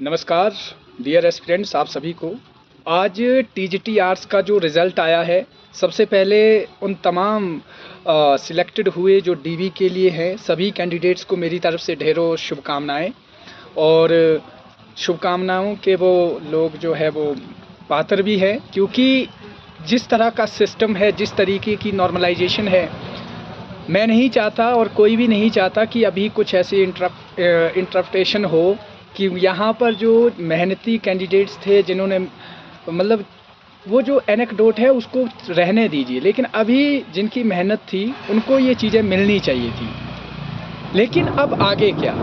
नमस्कार dear aspirants, आप सभी को आज टीजीटी आर्ट्स का जो रिज़ल्ट आया है, सबसे पहले उन तमाम सिलेक्टेड हुए जो डीवी के लिए हैं सभी कैंडिडेट्स को मेरी तरफ से ढेरों शुभकामनाएं। और शुभकामनाओं के वो लोग जो है वो पात्र भी है, क्योंकि जिस तरह का सिस्टम है, जिस तरीके की नॉर्मलाइजेशन है, मैं नहीं चाहता और कोई भी नहीं चाहता कि अभी कुछ ऐसी इंटरप्रिटेशन हो कि यहाँ पर जो मेहनती कैंडिडेट्स थे जिन्होंने मतलब वो जो एनेक्डोट है उसको रहने दीजिए, लेकिन अभी जिनकी मेहनत थी उनको ये चीज़ें मिलनी चाहिए थी। लेकिन अब आगे क्या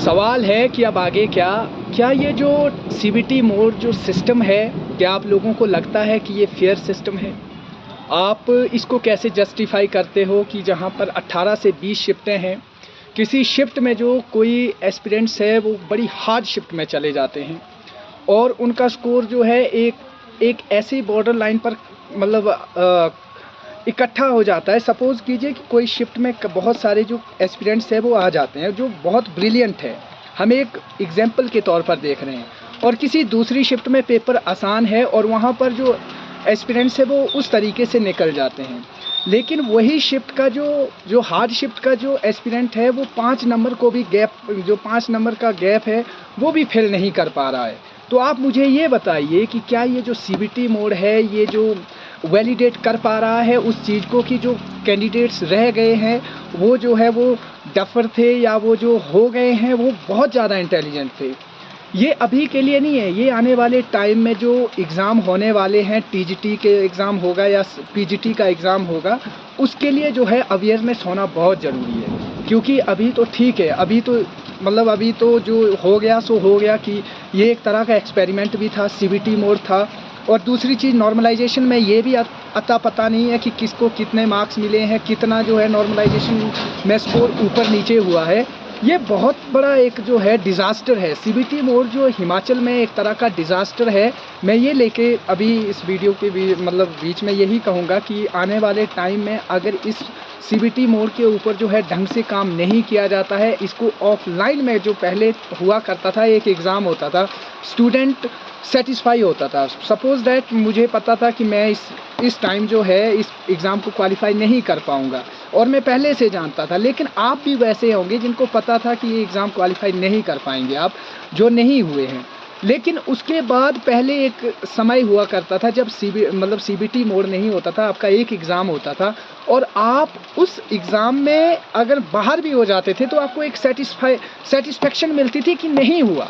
सवाल है कि अब आगे क्या ये जो सीबीटी मोड जो सिस्टम है, क्या आप लोगों को लगता है कि ये फेयर सिस्टम है? आप इसको कैसे जस्टिफाई करते हो कि जहाँ पर 18 से 20 शिफ्टें हैं, किसी शिफ्ट में जो कोई एस्पिरेंट्स है वो बड़ी हार्ड शिफ्ट में चले जाते हैं और उनका स्कोर जो है एक ऐसी बॉर्डर लाइन पर मतलब इकट्ठा हो जाता है। सपोज़ कीजिए कि कोई शिफ्ट में बहुत सारे जो एस्पिरेंट्स हैं वो आ जाते हैं जो बहुत ब्रिलियंट है, हम एक एग्जांपल के तौर पर देख रहे हैं, और किसी दूसरी शिफ्ट में पेपर आसान है और वहाँ पर जो एस्पिरेंट्स है वो उस तरीके से निकल जाते हैं। लेकिन वही शिफ्ट का जो हार्ड शिफ्ट का जो एस्पिरेंट है वो 5 नंबर को भी जो 5 नंबर का गैप है वो भी फिल नहीं कर पा रहा है। तो आप मुझे ये बताइए कि क्या ये जो सीबीटी मोड है ये जो वैलिडेट कर पा रहा है उस चीज़ को कि जो कैंडिडेट्स रह गए हैं वो जो है वो डफर थे या वो जो हो गए हैं वो बहुत ज़्यादा इंटेलिजेंट थे? ये अभी के लिए नहीं है, ये आने वाले टाइम में जो एग्ज़ाम होने वाले हैं, टीजीटी के एग्ज़ाम होगा या पीजीटी का एग्ज़ाम होगा, उसके लिए जो है अवेयरनेस होना बहुत ज़रूरी है। क्योंकि अभी तो ठीक है, अभी तो जो हो गया सो हो गया कि ये एक तरह का एक्सपेरिमेंट भी था, सीबीटी मोड था। और दूसरी चीज़ नॉर्मलाइजेशन में ये भी अता पता नहीं है कि किसको कितने मार्क्स मिले हैं, कितना जो है नॉर्मलाइजेशन में स्कोर ऊपर नीचे हुआ है। ये बहुत बड़ा एक जो है डिज़ास्टर है। सीबीटी मोड जो हिमाचल में एक तरह का डिज़ास्टर है। मैं ये लेके अभी इस वीडियो के बीच में यही कहूँगा कि आने वाले टाइम में अगर इस सीबीटी मोड के ऊपर जो है ढंग से काम नहीं किया जाता है, इसको ऑफलाइन में जो पहले हुआ करता था, एक एग्ज़ाम होता था, स्टूडेंट सेटिस्फाई होता था। सपोज़ दैट मुझे पता था कि मैं इस टाइम जो है इस एग्ज़ाम को क्वालिफाई नहीं कर पाऊँगा और मैं पहले से जानता था। लेकिन आप भी वैसे होंगे जिनको पता था कि ये एग्ज़ाम क्वालिफाई नहीं कर पाएंगे आप, जो नहीं हुए हैं। लेकिन उसके बाद पहले एक समय हुआ करता था जब सीबीटी मोड नहीं होता था, आपका एक एग्ज़ाम होता था और आप उस एग्ज़ाम में अगर बाहर भी हो जाते थे तो आपको एक सेटिस्फेक्शन मिलती थी कि नहीं हुआ।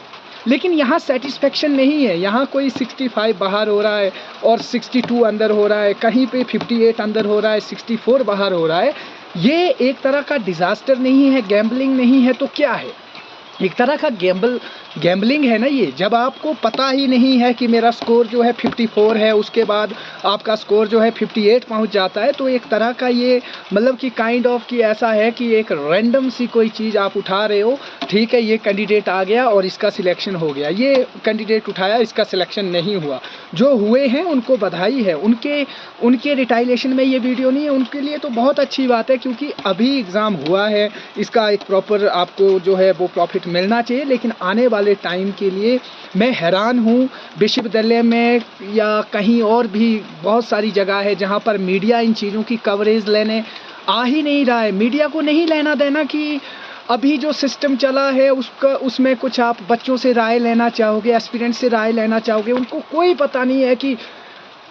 लेकिन यहाँ सेटिस्फेक्शन नहीं है, यहाँ कोई 65 बाहर हो रहा है और 62 अंदर हो रहा है, कहीं पे 58 अंदर हो रहा है, 64 बाहर हो रहा है। ये एक तरह का डिज़ास्टर नहीं है, गैम्बलिंग नहीं है तो क्या है? एक तरह का गैम्बलिंग है ना ये। जब आपको पता ही नहीं है कि मेरा स्कोर जो है 54 है, उसके बाद आपका स्कोर जो है 58 पहुंच जाता है, तो एक तरह का ये मतलब कि काइंड ऑफ कि ऐसा है कि एक रैंडम सी कोई चीज़ आप उठा रहे हो। ठीक है, ये कैंडिडेट आ गया और इसका सिलेक्शन हो गया, ये कैंडिडेट उठाया, इसका सिलेक्शन नहीं हुआ। जो हुए हैं उनको बधाई है, उनके रिटाइलेशन में ये वीडियो नहीं है, उनके लिए तो बहुत अच्छी बात है क्योंकि अभी एग्ज़ाम हुआ है, इसका एक प्रॉपर आपको जो है वो प्रॉफिट मिलना चाहिए। लेकिन आने वाले टाइम के लिए मैं हैरान हूँ, विश्वविद्यालय में या कहीं और भी बहुत सारी जगह है जहाँ पर मीडिया इन चीज़ों की कवरेज लेने आ ही नहीं रहा है। मीडिया को नहीं लेना देना कि अभी जो सिस्टम चला है उसमें कुछ आप बच्चों से राय लेना चाहोगे, एस्पिरेंट से राय लेना चाहोगे, उनको कोई पता नहीं है कि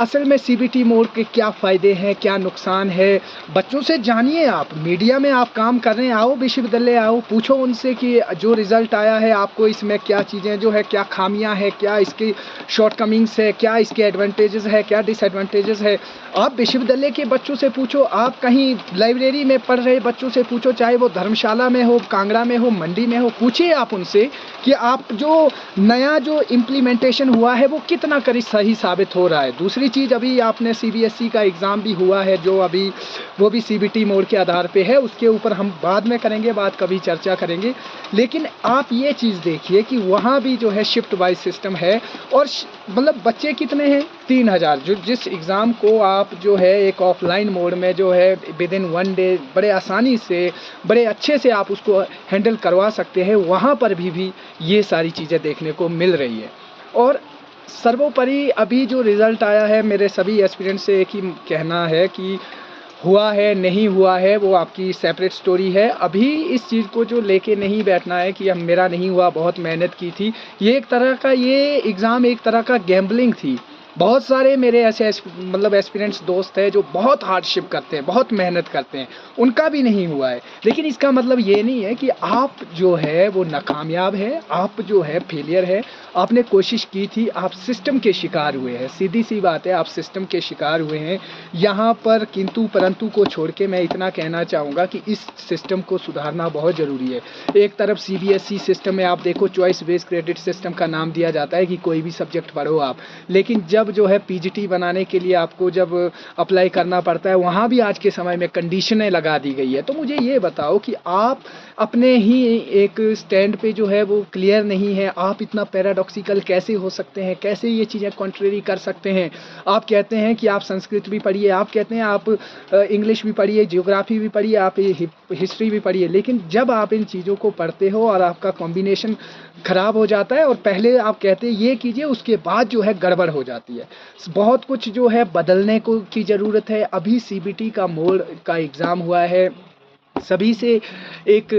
असल में सीबीटी मोड के क्या फ़ायदे हैं, क्या नुकसान है। बच्चों से जानिए, आप मीडिया में आप काम कर रहे हैं, आओ विश्वविद्यालय आओ, पूछो उनसे कि जो रिज़ल्ट आया है आपको इसमें क्या चीज़ें जो है, क्या खामियां हैं, क्या इसकी शॉर्टकमिंग्स है, क्या इसके एडवांटेजेस है, क्या डिसएडवांटेजेस है। आप विश्वविद्यालय के बच्चों से पूछो, आप कहीं लाइब्रेरी में पढ़ रहे बच्चों से पूछो, चाहे वो धर्मशाला में हो, कांगड़ा में हो, मंडी में हो, पूछिए आप उनसे कि आप जो नया जो इम्प्लीमेंटेशन हुआ है वो कितना सही साबित हो रहा है। दूसरी दूसरी चीज़, अभी आपने सीबीएसई का एग्ज़ाम भी हुआ है जो अभी, वो भी सीबीटी मोड के आधार पे है, उसके ऊपर हम बाद में करेंगे बात, कभी चर्चा करेंगे। लेकिन आप ये चीज़ देखिए कि वहाँ भी जो है शिफ्ट वाइज सिस्टम है और मतलब बच्चे कितने हैं, 3000, जो जिस एग्ज़ाम को आप जो है एक ऑफलाइन मोड में जो है विद इन 1 डे बड़े आसानी से, बड़े अच्छे से आप उसको हैंडल करवा सकते हैं, वहाँ पर भी ये सारी चीज़ें देखने को मिल रही है। और सर्वोपरि अभी जो रिज़ल्ट आया है, मेरे सभी एस्पिरेंट से एक ही कहना है कि हुआ है नहीं हुआ है वो आपकी सेपरेट स्टोरी है। अभी इस चीज़ को जो लेके नहीं बैठना है कि अब मेरा नहीं हुआ, बहुत मेहनत की थी। ये एक तरह का, ये एग्ज़ाम एक तरह का गैम्बलिंग थी। बहुत सारे मेरे ऐसे मतलब एस्पिरेंट्स दोस्त हैं जो बहुत हार्डशिप करते हैं, बहुत मेहनत करते हैं, उनका भी नहीं हुआ है। लेकिन इसका मतलब ये नहीं है कि आप जो है वो नाकामयाब है, आप जो है फेलियर है। आपने कोशिश की थी, आप सिस्टम के शिकार हुए हैं, सीधी सी बात है, आप सिस्टम के शिकार हुए हैं। यहाँ पर किंतु परंतु को छोड़ के मैं इतना कहना चाहूँगा कि इस सिस्टम को सुधारना बहुत ज़रूरी है। एक तरफ सीबीएसई सिस्टम में आप देखो, चॉइस बेस्ड क्रेडिट सिस्टम का नाम दिया जाता है कि कोई भी सब्जेक्ट पढ़ो आप, लेकिन जब जो है पीजीटी बनाने के लिए आपको जब अप्लाई करना पड़ता है, वहाँ भी आज के समय में कंडीशनें लगा दी गई है। तो मुझे ये बताओ कि आप अपने ही एक स्टैंड पे जो है वो क्लियर नहीं है, आप इतना पैराडॉक्सिकल कैसे हो सकते हैं, कैसे ये चीज़ें कॉन्ट्रेरी कर सकते हैं। आप कहते हैं कि आप संस्कृत भी पढ़िए, आप कहते हैं आप इंग्लिश भी पढ़िए, ज्योग्राफी भी पढ़िए, आप हिस्ट्री भी पढ़िए, लेकिन जब आप इन चीज़ों को पढ़ते हो और आपका कॉम्बिनेशन ख़राब हो जाता है और पहले आप कहते हैं ये कीजिए, उसके बाद जो है गड़बड़ हो जाती है। बहुत कुछ जो है बदलने को की ज़रूरत है। अभी सीबीटी का मोड का एग्ज़ाम हुआ है, सभी से एक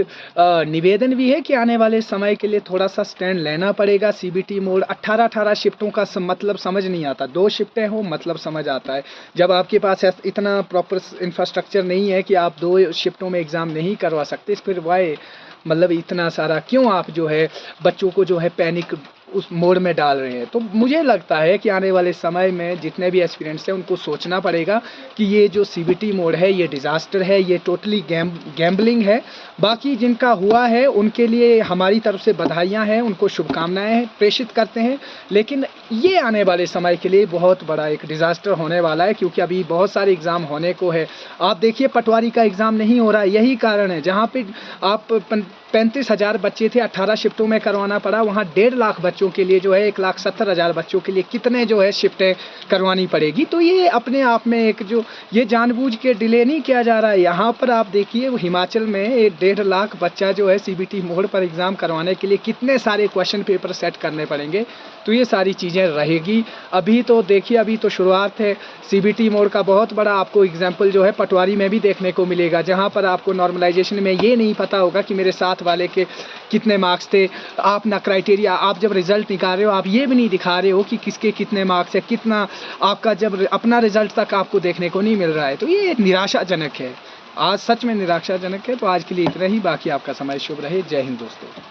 निवेदन भी है कि आने वाले समय के लिए थोड़ा सा स्टैंड लेना पड़ेगा। सीबीटी मोड 18 शिफ्टों का मतलब समझ नहीं आता, 2 शिफ्टें हो मतलब समझ आता है। जब आपके पास इतना प्रॉपर इंफ्रास्ट्रक्चर नहीं है कि आप 2 शिफ्टों में एग्ज़ाम नहीं करवा सकते, फिर वाई मतलब इतना सारा क्यों आप जो है बच्चों को जो है पैनिक उस मोड में डाल रहे हैं। तो मुझे लगता है कि आने वाले समय में जितने भी एस्पिरेंट्स हैं उनको सोचना पड़ेगा कि ये जो सीबीटी मोड है ये डिज़ास्टर है, ये टोटली गैम्बलिंग है। बाकी जिनका हुआ है उनके लिए हमारी तरफ से बधाइयाँ हैं, उनको शुभकामनाएं प्रेषित करते हैं। लेकिन ये आने वाले समय के लिए बहुत बड़ा एक डिज़ास्टर होने वाला है, क्योंकि अभी बहुत सारे एग्ज़ाम होने को है। आप देखिए पटवारी का एग्ज़ाम नहीं हो रहा है, यही कारण है। जहाँ पे आप 35,000 बच्चे थे, 18 शिफ्टों में करवाना पड़ा, वहाँ 1.5 लाख बच्चों के लिए जो है 1,70,000 बच्चों के लिए कितने जो है शिफ्टें करवानी पड़ेगी। तो ये अपने आप में एक जो ये जानबूझ के डिले नहीं किया जा रहा है। यहाँ पर आप देखिए हिमाचल में 1.5 लाख बच्चा जो है सीबीटी मोड पर एग्ज़ाम करवाने के लिए कितने सारे क्वेश्चन पेपर सेट करने पड़ेंगे। तो ये सारी चीज़ें रहेगी। अभी तो देखिए, अभी तो शुरुआत है। सीबीटी मोड का बहुत बड़ा आपको एग्जाम्पल जो है पटवारी में भी देखने को मिलेगा, जहाँ पर आपको नॉर्मलाइजेशन में ये नहीं पता होगा कि मेरे साथ वाले के कितने मार्क्स थे। आप ना क्राइटेरिया, आप जब रिजल्ट निकाल रहे हो आप ये भी नहीं दिखा रहे हो कि किसके कितने मार्क्स है, कितना आपका जब अपना रिजल्ट तक आपको देखने को नहीं मिल रहा है। तो ये निराशाजनक है, आज सच में निराशाजनक है। तो आज के लिए इतना ही, बाकी आपका समय शुभ रहे। जय हिंद दोस्तों।